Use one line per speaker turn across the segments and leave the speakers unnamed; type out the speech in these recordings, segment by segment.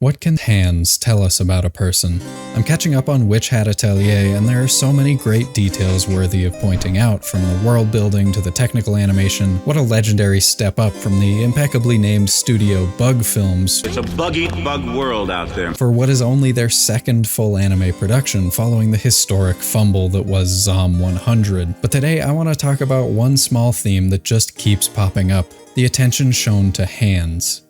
What can hands tell us about a person? I'm catching up on Witch Hat Atelier, and there are so many great details worthy of pointing out, from the world building to the technical animation. What a legendary step up from the impeccably named studio Bug Films.
It's a bug-eat-bug world out there.
For what is only their second full anime production, following the historic fumble that was Zom 100. But today I want to talk about one small theme that just keeps popping up: the attention shown to hands.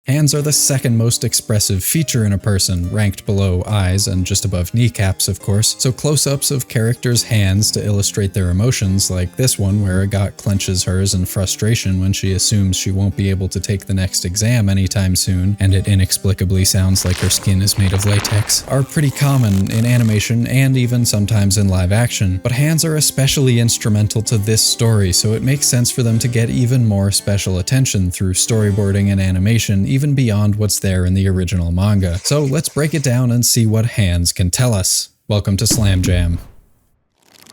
Hands are the second most expressive feature in a person, ranked below eyes and just above kneecaps, of course, so close-ups of characters' hands to illustrate their emotions, like this one where a got clenches hers in frustration when she assumes she won't be able to take the next exam anytime soon, and it inexplicably sounds like her skin is made of latex, are pretty common in animation and even sometimes in live action. But hands are especially instrumental to this story, so it makes sense for them to get even more special attention through storyboarding and animation, even beyond what's there in the original manga. So let's break it down and see what hands can tell us. Welcome to Slam Jam.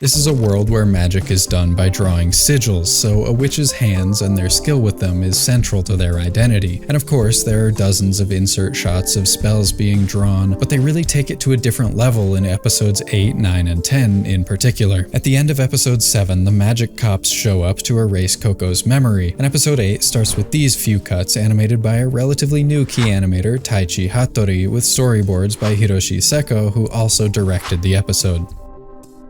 This is a world where magic is done by drawing sigils, so a witch's hands and their skill with them is central to their identity. And of course, there are dozens of insert shots of spells being drawn, but they really take it to a different level in episodes 8, 9, and 10 in particular. At the end of episode 7, the magic cops show up to erase Coco's memory, and episode 8 starts with these few cuts animated by a relatively new key animator, Taichi Hattori, with storyboards by Hiroshi Seko, who also directed the episode.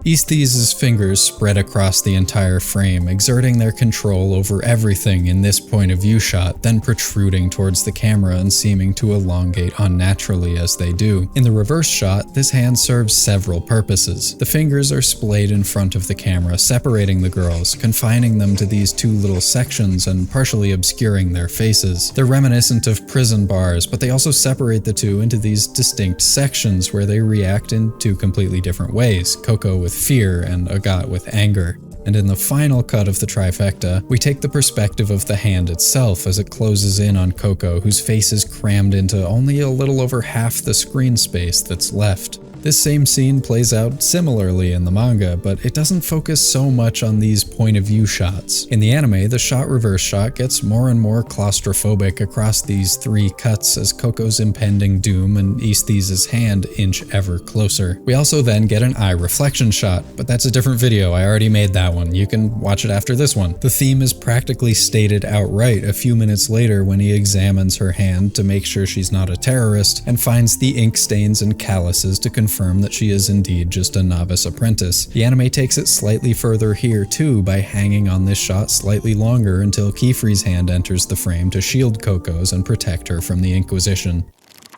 Aesthese's fingers spread across the entire frame, exerting their control over everything in this point of view shot, then protruding towards the camera and seeming to elongate unnaturally as they do. In the reverse shot, this hand serves several purposes. The fingers are splayed in front of the camera, separating the girls, confining them to these two little sections and partially obscuring their faces. They're reminiscent of prison bars, but they also separate the two into these distinct sections where they react in two completely different ways, Coco with fear and Agat with anger. And in the final cut of the trifecta, we take the perspective of the hand itself as it closes in on Coco, whose face is crammed into only a little over half the screen space that's left. This same scene plays out similarly in the manga, but it doesn't focus so much on these point-of-view shots. In the anime, the shot-reverse shot gets more and more claustrophobic across these three cuts as Coco's impending doom and Aesthese's hand inch ever closer. We also then get an eye reflection shot, but that's a different video. I already made that one. You can watch it after this one. The theme is practically stated outright a few minutes later when he examines her hand to make sure she's not a terrorist and finds the ink stains and calluses to confirm that she is indeed just a novice apprentice. The anime takes it slightly further here too by hanging on this shot slightly longer until Qifrey's hand enters the frame to shield Coco's and protect her from the Inquisition.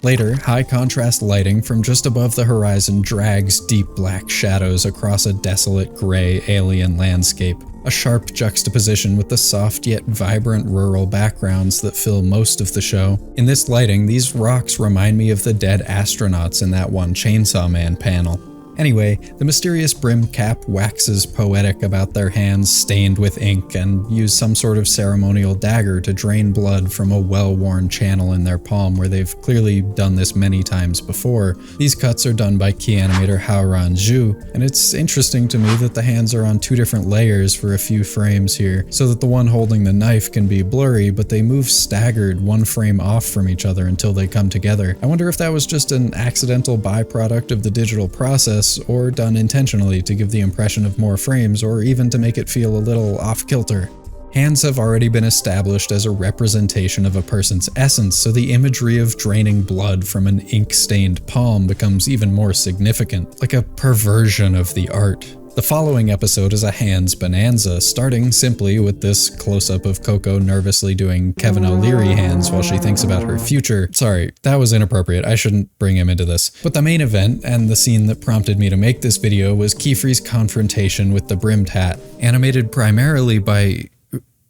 Later, high-contrast lighting from just above the horizon drags deep black shadows across a desolate gray alien landscape, a sharp juxtaposition with the soft yet vibrant rural backgrounds that fill most of the show. In this lighting, these rocks remind me of the dead astronauts in that one Chainsaw Man panel. Anyway, the mysterious brim cap waxes poetic about their hands stained with ink and use some sort of ceremonial dagger to drain blood from a well-worn channel in their palm where they've clearly done this many times before. These cuts are done by key animator Haoran Zhu, and it's interesting to me that the hands are on two different layers for a few frames here, so that the one holding the knife can be blurry, but they move staggered one frame off from each other until they come together. I wonder if that was just an accidental byproduct of the digital process, or done intentionally to give the impression of more frames, or even to make it feel a little off-kilter. Hands have already been established as a representation of a person's essence, so the imagery of draining blood from an ink-stained palm becomes even more significant, like a perversion of the art. The following episode is a hands bonanza, starting simply with this close-up of Coco nervously doing Kevin O'Leary hands while she thinks about her future. Sorry, that was inappropriate. I shouldn't bring him into this. But the main event, and the scene that prompted me to make this video, was Qifrey's confrontation with the brimmed hat, animated primarily by...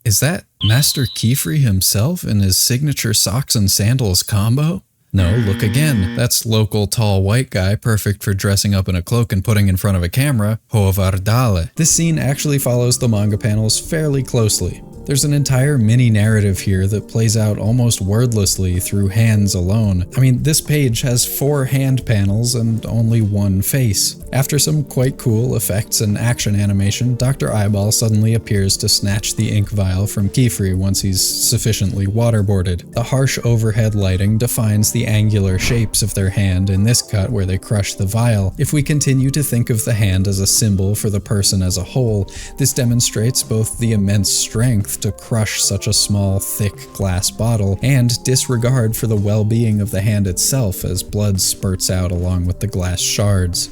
Is that Master Qifrey himself in his signature socks and sandals combo? No, look again. That's local tall white guy, perfect for dressing up in a cloak and putting in front of a camera, Hovardale. This scene actually follows the manga panels fairly closely. There's an entire mini-narrative here that plays out almost wordlessly through hands alone. I mean, this page has 4 hand panels and only 1 face. After some quite cool effects and action animation, Dr. Eyeball suddenly appears to snatch the ink vial from Qifrey once he's sufficiently waterboarded. The harsh overhead lighting defines the the angular shapes of their hand in this cut where they crush the vial. If we continue to think of the hand as a symbol for the person as a whole, this demonstrates both the immense strength to crush such a small, thick glass bottle and disregard for the well-being of the hand itself as blood spurts out along with the glass shards.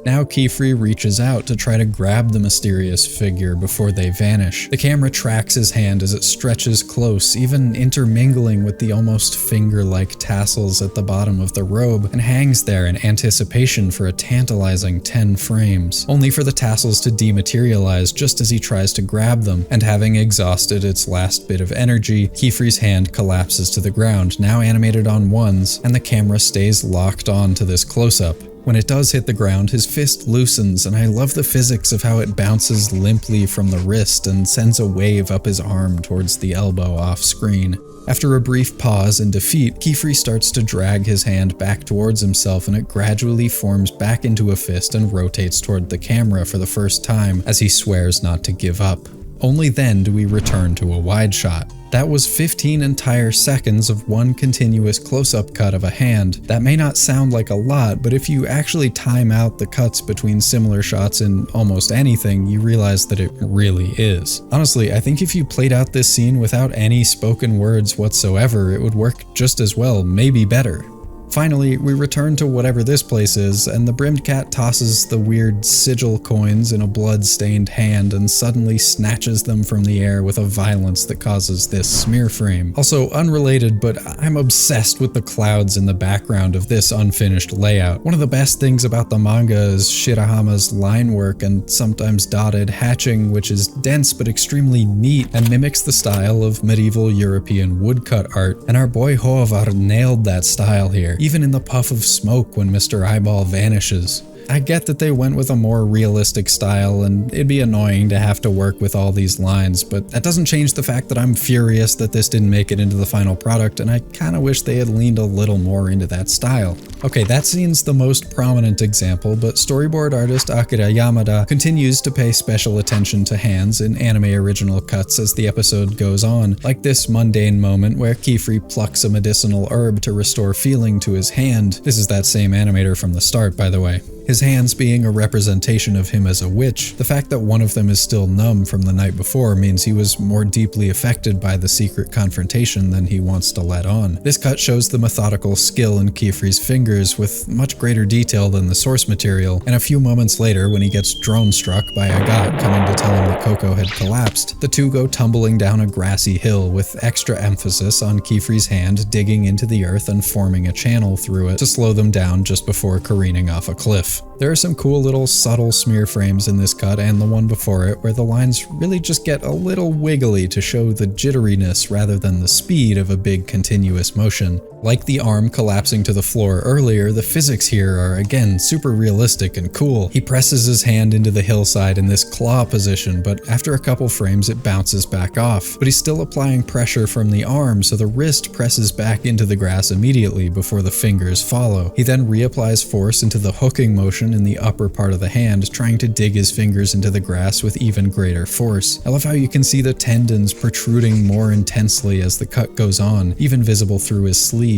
Now Qifrey reaches out to try to grab the mysterious figure before they vanish. The camera tracks his hand as it stretches close, even intermingling with the almost finger-like tassels at the bottom of the robe, and hangs there in anticipation for a tantalizing 10 frames, only for the tassels to dematerialize just as he tries to grab them, and having exhausted its last bit of energy, Qifrey's hand collapses to the ground, now animated on ones, and the camera stays locked on to this close-up. When it does hit the ground, his fist loosens, and I love the physics of how it bounces limply from the wrist and sends a wave up his arm towards the elbow off-screen. After a brief pause in defeat, Qifrey starts to drag his hand back towards himself, and it gradually forms back into a fist and rotates toward the camera for the first time as he swears not to give up. Only then do we return to a wide shot. That was 15 entire seconds of one continuous close-up cut of a hand. That may not sound like a lot, but if you actually time out the cuts between similar shots in almost anything, you realize that it really is. Honestly, I think if you played out this scene without any spoken words whatsoever, it would work just as well, maybe better. Finally, we return to whatever this place is, and the brimmed cat tosses the weird sigil coins in a blood-stained hand and suddenly snatches them from the air with a violence that causes this smear frame. Also unrelated, but I'm obsessed with the clouds in the background of this unfinished layout. One of the best things about the manga is Shirahama's line work and sometimes dotted hatching, which is dense but extremely neat and mimics the style of medieval European woodcut art, and our boy Håvard nailed that style here, even in the puff of smoke when Mr. Eyeball vanishes. I get that they went with a more realistic style, and it'd be annoying to have to work with all these lines, but that doesn't change the fact that I'm furious that this didn't make it into the final product, and I kinda wish they had leaned a little more into that style. Okay, that scene's the most prominent example, but storyboard artist Akira Yamada continues to pay special attention to hands in anime original cuts as the episode goes on, like this mundane moment where Qifrey plucks a medicinal herb to restore feeling to his hand. This is that same animator from the start, by the way. His hands being a representation of him as a witch, the fact that one of them is still numb from the night before means he was more deeply affected by the secret confrontation than he wants to let on. This cut shows the methodical skill in Qifrey's fingers with much greater detail than the source material, and a few moments later when he gets drone-struck by Agat coming to tell him that Coco had collapsed, the two go tumbling down a grassy hill with extra emphasis on Qifrey's hand digging into the earth and forming a channel through it to slow them down just before careening off a cliff. There are some cool little subtle smear frames in this cut and the one before it where the lines really just get a little wiggly to show the jitteriness rather than the speed of a big continuous motion. Like the arm collapsing to the floor earlier, the physics here are again super realistic and cool. He presses his hand into the hillside in this claw position, but after a couple frames it bounces back off. But he's still applying pressure from the arm, so the wrist presses back into the grass immediately before the fingers follow. He then reapplies force into the hooking motion in the upper part of the hand, trying to dig his fingers into the grass with even greater force. I love how you can see the tendons protruding more intensely as the cut goes on, even visible through his sleeve.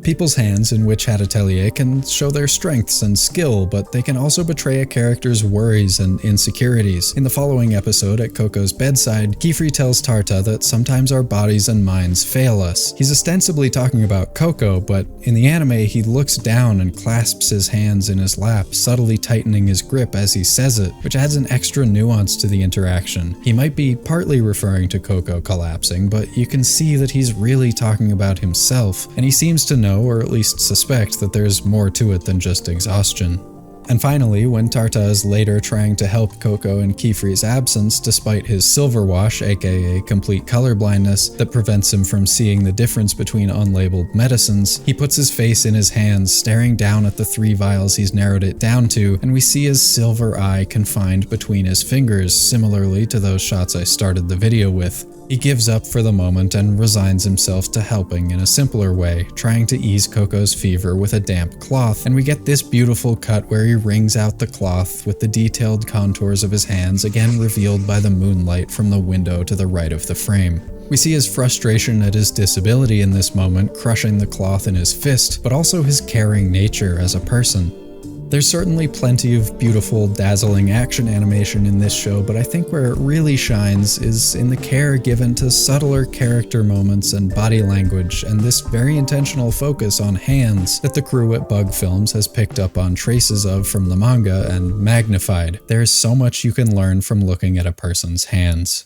People's hands in Witch Hat Atelier can show their strengths and skill, but they can also betray a character's worries and insecurities. In the following episode, at Coco's bedside, Qifrey tells Tarta that sometimes our bodies and minds fail us. He's ostensibly talking about Coco, but in the anime he looks down and clasps his hands in his lap, subtly tightening his grip as he says it, which adds an extra nuance to the interaction. He might be partly referring to Coco collapsing, but you can see that he's really talking about himself, and he seems to know, or at least suspect, that there's more to it than just exhaustion. And finally, when Tarta is later trying to help Coco in Qifrey's absence despite his silver wash, aka complete colorblindness, that prevents him from seeing the difference between unlabeled medicines, he puts his face in his hands, staring down at the 3 vials he's narrowed it down to, and we see his silver eye confined between his fingers, similarly to those shots I started the video with. He gives up for the moment and resigns himself to helping in a simpler way, trying to ease Coco's fever with a damp cloth, and we get this beautiful cut where he wrings out the cloth with the detailed contours of his hands again revealed by the moonlight from the window to the right of the frame. We see his frustration at his disability in this moment, crushing the cloth in his fist, but also his caring nature as a person. There's certainly plenty of beautiful, dazzling action animation in this show, but I think where it really shines is in the care given to subtler character moments and body language, and this very intentional focus on hands that the crew at Bug Films has picked up on traces of from the manga and magnified. There is so much you can learn from looking at a person's hands.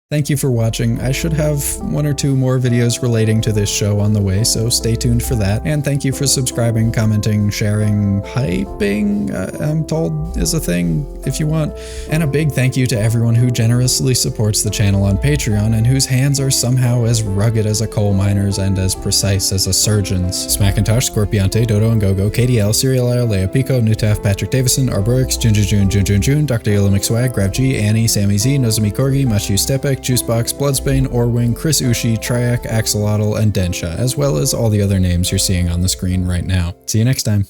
Thank you for watching. I should have 1 or 2 more videos relating to this show on the way, so stay tuned for that. And thank you for subscribing, commenting, sharing, hyping, I'm told is a thing if you want. And a big thank you to everyone who generously supports the channel on Patreon and whose hands are somehow as rugged as a coal miner's and as precise as a surgeon's. Smackintosh, Scorpiante, Dodo and Gogo, KDL, Serial Leia Pico, Newtaf, Patrick Davison, Arborix, Jun, Dr. Yellow McSwag, Grav G, Annie, Sammy Z, Nozumi Corgi, Machu Stepek, Juicebox, Bloodsbane, Orwing, Chris Ushi, Triac, Axolotl, and Densha, as well as all the other names you're seeing on the screen right now. See you next time.